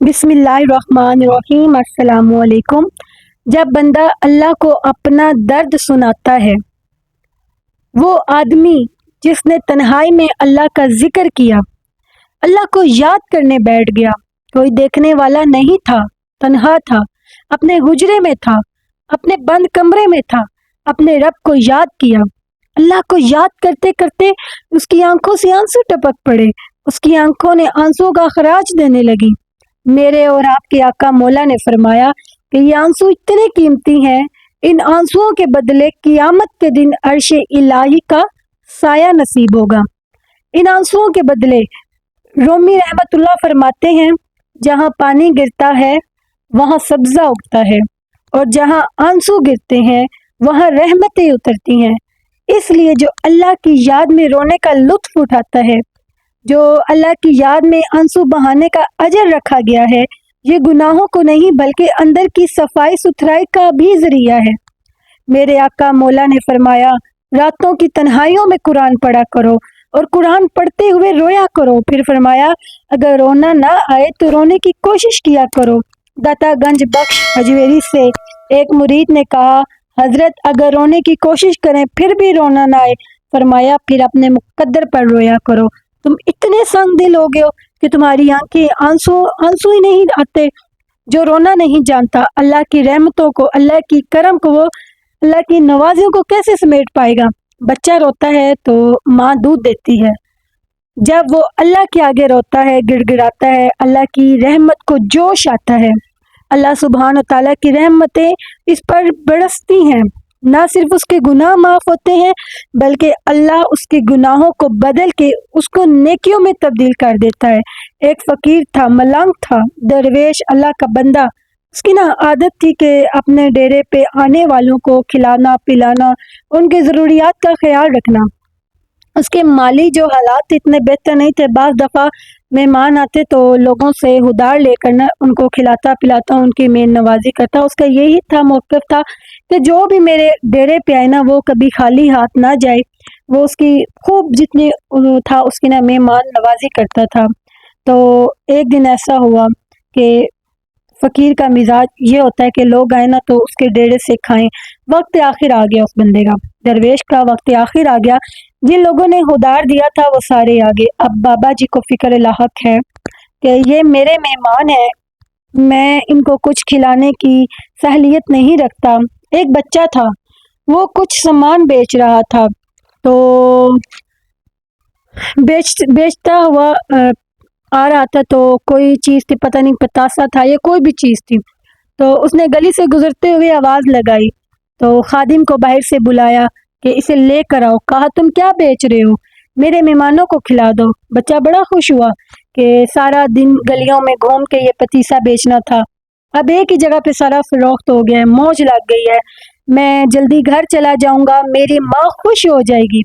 बिस्मिल्लाहिर्रहमानिर्रहीम। अस्सलाम वालेकुम। जब बंदा अल्लाह को अपना दर्द सुनाता है, वो आदमी जिसने तन्हाई में अल्लाह का जिक्र किया, अल्लाह को याद करने बैठ गया, कोई देखने वाला नहीं था, तन्हा था, अपने हुजरे में था, अपने बंद कमरे में था, अपने रब को याद किया। अल्लाह को याद करते करते उसकी आंखों से आंसू टपक पड़े, उसकी आंखों ने आंसुओं का खराज देने लगी। मेरे और आपके आका मौला ने फरमाया कि ये आंसू इतने कीमती हैं, इन आंसुओं के बदले क़ियामत के दिन अर्शे इलाही का साया नसीब होगा। इन आंसुओं के बदले रोमी रहमतुल्लाह फरमाते हैं, जहाँ पानी गिरता है वहाँ सब्जा उगता है, और जहाँ आंसू गिरते हैं वहाँ रहमतें उतरती हैं। इसलिए जो अल्लाह की याद में रोने का लुत्फ उठाता है, जो अल्लाह की याद में आंसू बहाने का अजर रखा गया है, ये गुनाहों को नहीं बल्कि अंदर की सफाई सुथराई का भी जरिया है। मेरे आका मौला ने फरमाया, रातों की तन्हाइयों में कुरान पढ़ा करो और कुरान पढ़ते हुए रोया करो। फिर फरमाया, अगर रोना ना आए तो रोने की कोशिश किया करो। दाता गंज बख्श हजवेरी से एक मुरीद ने कहा, हजरत अगर रोने की कोशिश करें फिर भी रोना ना आए, फरमाया फिर अपने मुकद्दर पर रोया करो। तुम इतने संग दिल हो गए हो कि तुम्हारी आंखें आंसू आंसू ही नहीं आते। जो रोना नहीं जानता, अल्लाह की रहमतों को, अल्लाह की करम को, वो अल्लाह की नवाजियों को कैसे समेट पाएगा। बच्चा रोता है तो माँ दूध देती है, जब वो अल्लाह के आगे रोता है, गिड़गिड़ाता है, अल्लाह की रहमत को जोश आता है। अल्लाह सुब्हान व तआला की रहमतें इस पर बरसती हैं। ना सिर्फ उसके गुनाह माफ़ होते हैं, बल्कि अल्लाह उसके गुनाहों को बदल के उसको नेकियों में तब्दील कर देता है। एक फ़कीर था, मलंग था, दरवेश, अल्लाह का बंदा। उसकी ना आदत थी कि अपने डेरे पे आने वालों को खिलाना पिलाना, उनकी ज़रूरियात का ख्याल रखना। उसके माली जो हालात इतने बेहतर नहीं थे, बाज़ दफ़ा मेहमान आते तो लोगों से उधार लेकर ना उनको खिलाता पिलाता, उनकी मेहमान नवाजी करता। उसका यही था, मौक़िफ़ था कि जो भी मेरे डेरे पे आए ना, वो कभी खाली हाथ ना जाए। वो उसकी खूब जितनी था उसकी ना मेहमान नवाजी करता था। तो एक दिन ऐसा हुआ कि फ़कीर का मिजाज ये होता है कि लोग आए ना तो उसके डेरे से खाएं। वक्त आखिर आ गया, उस बंदे का, दरवेश का वक्त आखिर आ गया। जिन लोगों ने उधार दिया था वो सारे आ गए। अब बाबा जी को फिक्र लाहक है कि ये मेरे मेहमान हैं, मैं इनको कुछ खिलाने की सहलियत नहीं रखता। एक बच्चा था, वो कुछ सामान बेच रहा था, तो बेचता हुआ आ रहा था, तो कोई चीज़ थी, पता नहीं पतासा था या कोई भी चीज़ थी। तो उसने गली से गुजरते हुए आवाज़ लगाई, तो खादिम को बाहर से बुलाया कि इसे लेकर आओ। कहा, तुम क्या बेच रहे हो? मेरे मेहमानों को खिला दो। बच्चा बड़ा खुश हुआ कि सारा दिन गलियों में घूम के ये पतीसा बेचना था, अब एक ही जगह पे सारा फरोख्त हो गया है, मौज लग गई है, मैं जल्दी घर चला जाऊंगा, मेरी माँ खुश हो जाएगी।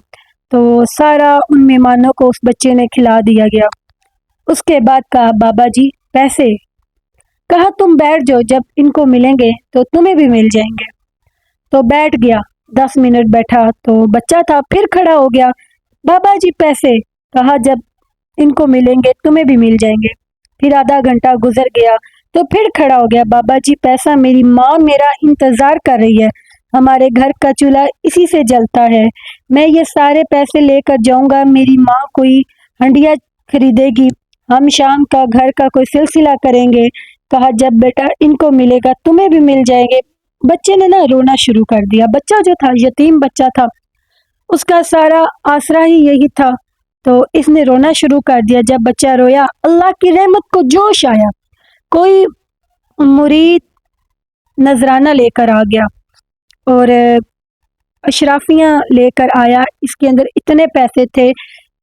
तो सारा उन मेहमानों को उस बच्चे ने खिला दिया गया। उसके बाद कहा, बाबा जी पैसे? कहा, तुम बैठ जाओ, जब इनको मिलेंगे तो तुम्हें भी मिल जाएंगे। तो बैठ गया, 10 मिनट बैठा तो बच्चा था, फिर खड़ा हो गया, बाबा जी पैसे? कहा, जब इनको मिलेंगे तुम्हें भी मिल जाएंगे। फिर आधा घंटा गुजर गया तो फिर खड़ा हो गया, बाबा जी पैसा? मेरी माँ मेरा इंतज़ार कर रही है, हमारे घर का चूल्हा इसी से जलता है, मैं ये सारे पैसे लेकर जाऊंगा, मेरी माँ कोई हंडिया खरीदेगी, हम शाम का घर का कोई सिलसिला करेंगे। कहा, जब बेटा इनको मिलेगा तुम्हें भी मिल जाएंगे। बच्चे ने ना रोना शुरू कर दिया। बच्चा जो था, यतीम बच्चा था, उसका सारा आसरा ही यही था, तो इसने रोना शुरू कर दिया। जब बच्चा रोया, अल्लाह की रहमत को जोश आया। कोई मुरीद नजराना लेकर आ गया और अशराफियाँ लेकर आया। इसके अंदर इतने पैसे थे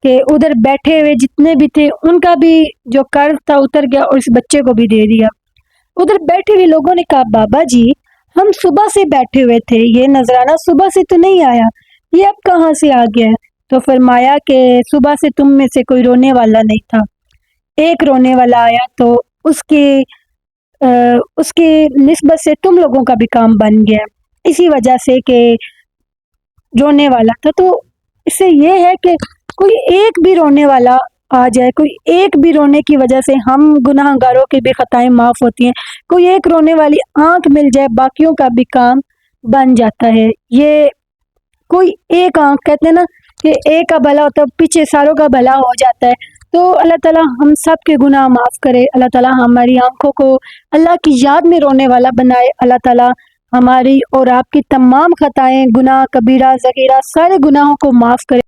कि उधर बैठे हुए जितने भी थे उनका भी जो कर्ज था उतर गया और इस बच्चे को भी दे दिया। उधर बैठे हुए लोगों ने कहा, बाबा जी हम सुबह से बैठे हुए थे, ये नजराना सुबह से तो नहीं आया, ये अब कहाँ से आ गया है? तो फरमाया कि सुबह से तुम में से कोई रोने वाला नहीं था, एक रोने वाला आया तो उसकी निस्बत से तुम लोगों का भी काम बन गया, इसी वजह से कि रोने वाला था। तो इससे ये है कि कोई एक भी रोने वाला آ جائے، کوئی ایک بھی رونے کی وجہ سے ہم گناہ گاروں کی بھی خطائیں معاف ہوتی ہیں، کوئی ایک رونے والی آنکھ مل جائے باقیوں کا بھی کام بن جاتا ہے۔ یہ کوئی ایک آنکھ، کہتے ہیں نا کہ ایک کا بھلا ہوتا ہے پیچھے ساروں کا بھلا ہو جاتا ہے۔ تو اللہ تعالیٰ ہم سب کے گناہ معاف کرے، اللہ تعالیٰ ہماری آنکھوں کو اللہ کی یاد میں رونے والا بنائے، اللہ تعالیٰ ہماری اور آپ کی تمام خطائیں، گناہ کبیرہ صغیرہ سارے گناہوں کو معاف کرے۔